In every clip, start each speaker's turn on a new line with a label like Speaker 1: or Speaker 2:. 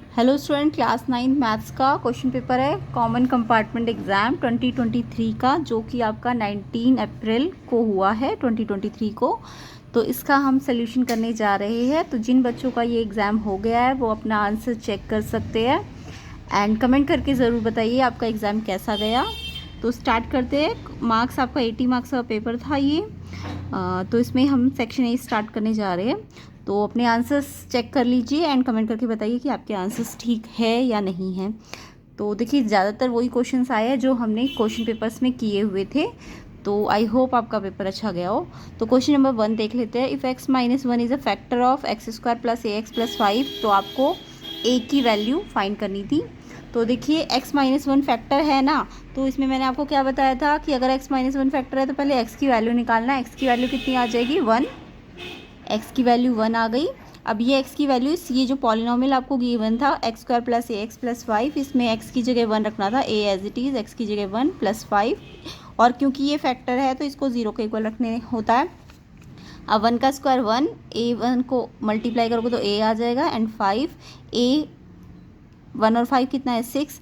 Speaker 1: Hello student, class 9 maths का question paper है common compartment exam 2023 का, जो कि आपका 19 अप्रैल को हुआ है 2023 को। तो इसका हम सोल्यूशन करने जा रहे हैं। तो जिन बच्चों का ये एग्ज़ाम हो गया है वो अपना आंसर चेक कर सकते हैं एंड कमेंट करके ज़रूर बताइए आपका एग्ज़ाम कैसा गया। तो स्टार्ट करते हैं। मार्क्स आपका 80 मार्क्स का पेपर था ये। तो इसमें हम सेक्शन ए स्टार्ट करने जा रहे हैं। तो अपने आंसर्स चेक कर लीजिए एंड कमेंट करके बताइए कि आपके आंसर्स ठीक है या नहीं है। तो देखिए, ज़्यादातर वही क्वेश्चंस आए हैं जो हमने क्वेश्चन पेपर्स में किए हुए थे। तो आई होप आपका पेपर अच्छा गया हो। तो क्वेश्चन नंबर 1 देख लेते हैं। If x minus 1 is a factor of x square plus a x plus 5, तो आपको a की वैल्यू फाइंड करनी थी। तो देखिए, x माइनस 1 फैक्टर है ना, तो इसमें मैंने आपको क्या बताया था कि अगर x माइनस 1 फैक्टर है तो पहले x की वैल्यू निकालना है। x की वैल्यू कितनी आ जाएगी? 1। x की वैल्यू 1 आ गई। अब ये x की वैल्यू, ये जो पॉलिनोमियल आपको गिवन था x square plus a x plus 5, इसमें x की जगह 1 रखना था, a as it is, x की जगह 1 प्लस 5। और क्योंकि ये फैक्टर है तो इसको 0 के इक्वल रखने होता है। अब 1 का स्क्वायर 1, a1 को मल्टीप्लाई करोगे तो a आ जाएगा एंड 5, a 1 और 5 कितना है? 6,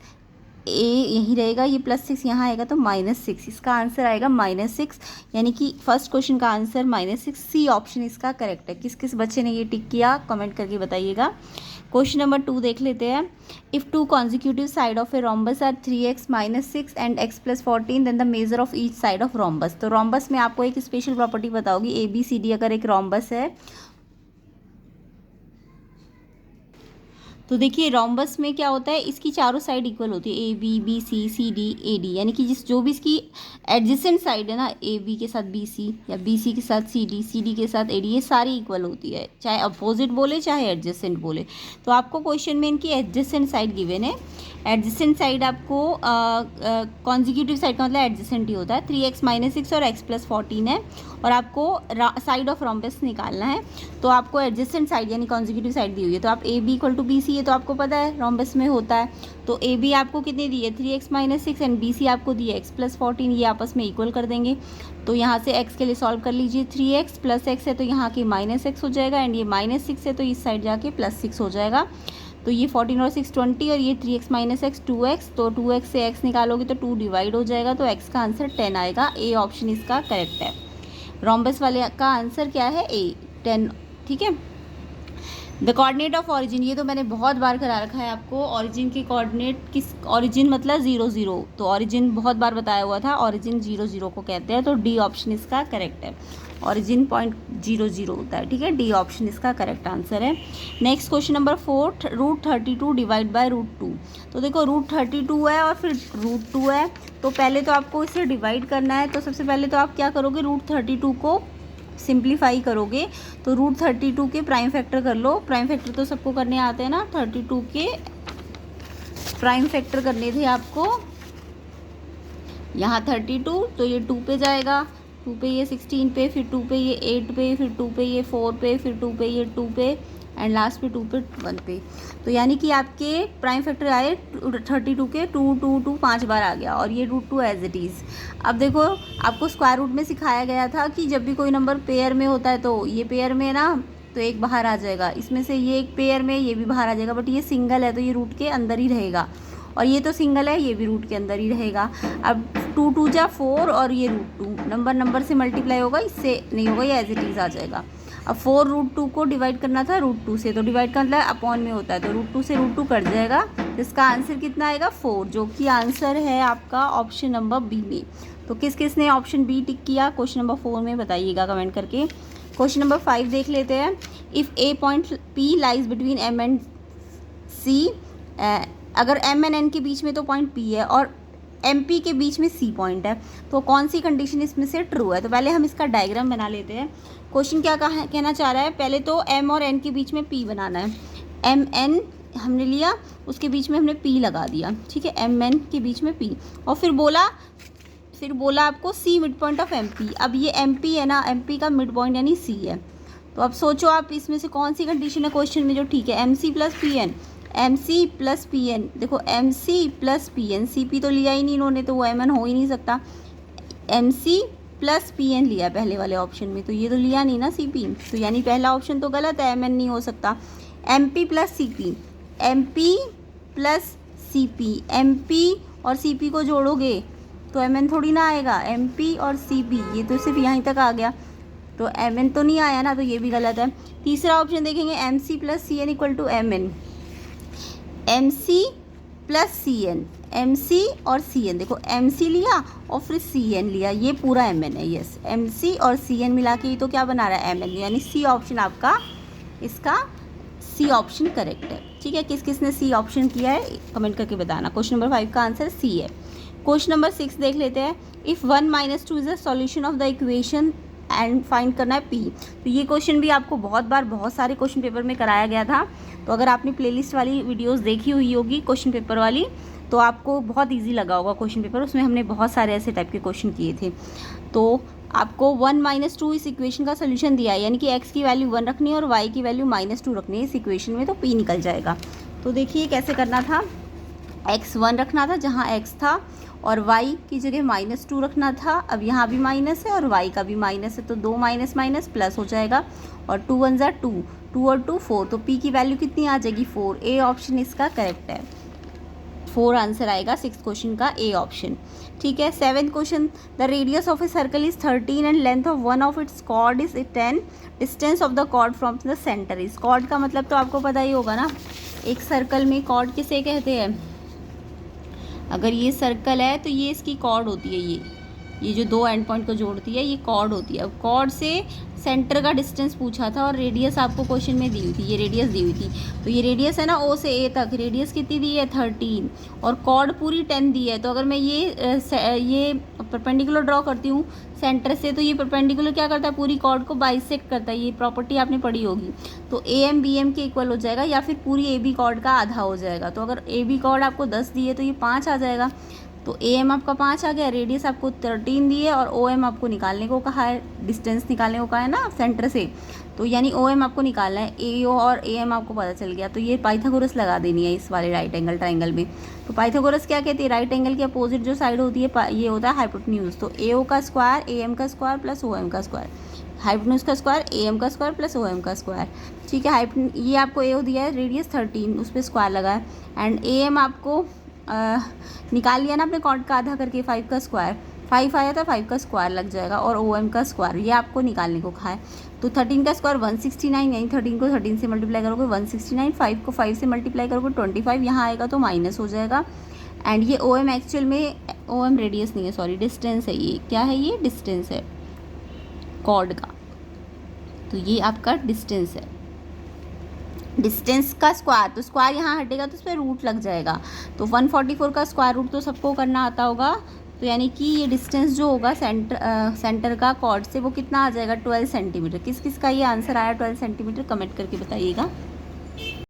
Speaker 1: ए यहीं रहेगा, ये +6 यहाँ आएगा तो -6। इसका आंसर आएगा -6, यानी कि फर्स्ट क्वेश्चन का आंसर -6। सी ऑप्शन इसका करेक्ट है। किस किस बच्चे ने ये टिक किया कमेंट करके बताइएगा। क्वेश्चन नंबर 2 देख लेते हैं। If 2 consecutive side of a rhombus are 3x - 6 and x + 14, then the measure of each side of rhombus. तो रोम्बस में आपको एक स्पेशल प्रॉपर्टी बताओगी। ABCD अगर एक रोम्बस है तो देखिए, रोम्बस में क्या होता है, इसकी चारों साइड इक्वल होती है, AB, BC, CD, AD, यानी कि जो भी इसकी एडजेसेंट साइड है ना, AB के साथ BC या BC के साथ CD, CD के साथ AD, ये सारी इक्वल होती है, चाहे अपोजिट बोले चाहे एडजेसेंट बोले। तो आपको क्वेश्चन में इनकी एडजेसेंट साइड गिवन है। एडजेसेंट साइड आपको कॉन्जिक्यूटिव साइड का मतलब एडजेसेंट ही होता है। 3x - 6 और x + 14 है, और आपको साइड ऑफ रोम्बस निकालना है। तो आपको एडजेसेंट साइड यानी कॉन्जिक्यूटिव साइड दी हुई है। तो आप AB = BC, ये तो आपको पता है रोम्बस में होता है। तो AB आपको कितनी दी है? 3x - 6 एंड BC आपको दी है x + 14। ये आपस में इक्वल कर देंगे। तो यहाँ से x के लिए सॉल्व कर लीजिए। 3x + x है तो यहाँ के -x हो जाएगा, एंड ये -6 है तो इस साइड जाके +6 हो जाएगा। तो ये 14 और 6 20, और ये 3x - x 2x, तो 2x से x निकालोगे तो 2 डिवाइड हो जाएगा, तो x का आंसर 10 आएगा। ए ऑप्शन इसका करेक्ट है। रोम्बस वाले का आंसर क्या है? A 10। ठीक है। द कोऑर्डिनेट ऑफ ऑरिजिन, ये तो मैंने बहुत बार करा रखा है आपको। ऑरिजिन के कोऑर्डिनेट किस, ऑरिजिन मतलब 0 0, तो ऑरिजिन बहुत बार बताया हुआ था। ऑरिजिन 0 0 को कहते हैं। तो डी ऑप्शन इसका करेक्ट है। ऑरिजिन .00 होता है। ठीक है, डी ऑप्शन इसका करेक्ट आंसर है। Next question number 4, √32 divide by √2। तो देखो, √32 है और फिर √2 है, तो पहले तो आपको इसे डिवाइड करना है। तो सबसे पहले तो आप क्या करोगे, √32 को सिंप्लीफाई करोगे तो √32 के प्राइम फैक्टर कर लो। प्राइम फैक्टर तो सबको करने आते हैं ना। 32 के प्राइम फैक्टर करने थे आपको। यहाँ 32, तो ये 2 पे जाएगा, 2 पे ये 16 पे, फिर 2 पे ये 8 पे, फिर 2 पे ये 4 पे, फिर 2 पे ये 2 पे, एंड लास्ट पे 2 पे 1 पे। तो यानी कि आपके प्राइम फैक्टर आए 32 के 2 2 2 5 बार आ गया, और ये √2 एज इट इज़। अब देखो, आपको स्क्वायर रूट में सिखाया गया था कि जब भी कोई नंबर पेयर में होता है, तो ये पेयर में ना, तो एक बाहर आ जाएगा, इसमें से ये एक पेयर में ये भी बाहर आ जाएगा, बट ये सिंगल है तो ये रूट के अंदर ही रहेगा, और ये तो सिंगल है, ये भी रूट के अंदर ही रहेगा। अब 2 2 जा 4, और ये √2 नंबर से मल्टीप्लाई होगा, इससे नहीं होगा, ये एज इट इज़ आ जाएगा। अब 4 √2 को डिवाइड करना था √2 से, तो डिवाइड का मतलब अपॉन में होता है, तो √2 से √2 कट जाएगा। इसका आंसर कितना आएगा? 4, जो कि आंसर है आपका ऑप्शन नंबर बी में। तो किस किस ने ऑप्शन बी टिक किया क्वेश्चन नंबर 4 में बताइएगा कमेंट करके। क्वेश्चन नंबर 5 देख लेते हैं। If A point P lies between M and C, अगर M एंड N के बीच में तो पॉइंट P है, और MP के बीच में C पॉइंट है, तो कौन सी कंडीशन इसमें से ट्रू है? तो पहले हम इसका डायग्राम बना लेते हैं। क्वेश्चन क्या कहना चाह रहा है, पहले तो M और N के बीच में P बनाना है। MN हमने लिया, उसके बीच में हमने P लगा दिया। ठीक है, MN के बीच में P, और फिर बोला आपको C mid point of MP। अब ये MP है ना, MP का मिड पॉइंट यानी C है। तो अब सोचो आप इसमें से कौन सी कंडीशन है क्वेश्चन में जो ठीक है। MC + PN, MC + PN, देखो MC + PN, CP तो लिया ही नहीं इन्होंने, तो वो MN हो ही नहीं सकता। MC + PN लिया पहले वाले ऑप्शन में, तो ये तो लिया नहीं ना CP, तो यानी पहला ऑप्शन तो गलत है, MN नहीं हो सकता। MP + CP, MP plus CP, MP और CP को जोड़ोगे तो MN थोड़ी ना आएगा, MP और CP ये तो सिर्फ यहीं तक आ गया, तो MN तो नहीं आया ना, तो ये भी गलत है। तीसरा ऑप्शन देखेंगे MC plus CN equal to MN, MC plus CN, MC और CN, देखो MC लिया और फिर CN लिया, ये पूरा MN है। यस, MC और CN मिला के ही तो क्या बना रहा है, MN, यानी C ऑप्शन आपका इसका C ऑप्शन करेक्ट है। ठीक है, किस किस ने C ऑप्शन किया है कमेंट करके बताना। क्वेश्चन नंबर 5 का आंसर C है। क्वेश्चन नंबर 6 देख लेते हैं। If 1 - 2 is the solution of the equation and find करना है P। तो ये क्वेश्चन भी आपको बहुत बार बहुत सारे क्वेश्चन पेपर में कराया गया था, तो अगर आपने प्लेलिस्ट वाली वीडियोस देखी हुई होगी क्वेश्चन पेपर वाली, तो आपको बहुत इजी लगा होगा क्वेश्चन पेपर, उसमें हमने बहुत सारे ऐसे टाइप के क्वेश्चन किए थे। तो आपको 1 - 2 इस इक्वेशन का सोल्यूशन दिया है, यानी कि x की वैल्यू 1 रखनी है और y की वैल्यू -2 रखनी है इस इक्वेशन में, तो P निकल जाएगा। तो देखिए कैसे करना था, x 1 रखना था जहाँ x था, और y की जगह -2 रखना था। अब यहाँ भी माइनस है और y का भी माइनस है, तो 2 माइनस माइनस प्लस हो जाएगा, और 2 1 ज़ा 2, 2 और 2 4, तो P की वैल्यू कितनी आ जाएगी 4। ए ऑप्शन इसका करेक्ट है, 4 आंसर आएगा 6 क्वेश्चन का, ए ऑप्शन। ठीक है, 7th question, the radius of a circle is 13 and length of one of its chord is 10, distance of the chord from the centre is. Chord का मतलब तो आपको पता ही होगा ना, एक सर्कल में कॉर्ड किसे कहते हैं। अगर ये सर्कल है तो ये इसकी कॉर्ड होती है, ये जो दो एंड पॉइंट को जोड़ती है ये कॉर्ड होती है। अब कॉर्ड से सेंटर का डिस्टेंस पूछा था और रेडियस आपको क्वेश्चन में दी हुई थी, ये रेडियस दी हुई थी, तो ये रेडियस है ना O से A तक, रेडियस कितनी दी है 13, और कॉर्ड पूरी 10 दी है। तो अगर मैं ये परपेंडिकुलर ड्रॉ करती हूँ सेंटर से, तो ये परपेंडिकुलर क्या करता है, पूरी कॉर्ड को बाइसेक्ट करता है, ये प्रॉपर्टी आपने पढ़ी होगी। तो AM BM के इक्वल हो जाएगा, या फिर पूरी AB कॉर्ड का आधा हो जाएगा। तो अगर AB कॉर्ड आपको 10 दी है तो ये 5 आ जाएगा, तो AM आपका 5 आ गया, रेडियस आपको 13 दी है, और OM आपको निकालने को कहा है, डिस्टेंस निकालने को कहा है ना सेंटर से, तो यानी OM आपको निकालना है। AO और AM आपको पता चल गया, तो ये पाइथागोरस लगा देनी है इस वाले राइट एंगल ट्राइंगल में। तो पाइथागोरस क्या कहती है, राइट एंगल की अपोजिट जो साइड होती है ये होता है हाइपोटेन्यूज। तो AO का स्क्वायर AM का स्क्वायर प्लस OM का स्क्वायर, हाइपोटेन्यूज का स्क्वायर AM का स्क्वायर प्लस OM का स्क्वायर। ठीक है, ये आपको AO दिया है, रेडियस 13, उस पर स्क्वायर लगा है, एंड AM आपको निकाल लिया ना अपने कॉर्ड का आधा करके, 5 का स्क्वायर, 5 आया था, 5 का स्क्वायर लग जाएगा, और OM का स्क्वायर ये आपको निकालने को कहा है। तो 13 का स्क्वायर 169, यानी 13 को 13 से मल्टीप्लाई करोगे 169, 5 को 5 से मल्टीप्लाई करोगे 25, यहाँ आएगा तो माइनस हो जाएगा। एंड ये OM एक्चुअल में OM रेडियस नहीं है, सॉरी डिस्टेंस है, ये क्या है, ये डिस्टेंस है कॉर्ड का, तो ये आपका डिस्टेंस है। डिस्टेंस का स्क्वायर, तो स्क्वायर यहाँ हटेगा तो उस पर रूट लग जाएगा, तो 144 का स्क्वायर रूट तो सबको करना आता होगा, तो यानी कि ये डिस्टेंस जो होगा सेंटर का कॉर्ड से वो कितना आ जाएगा 12 सेंटीमीटर। किस किस का ये आंसर आया 12 सेंटीमीटर कमेंट करके बताइएगा।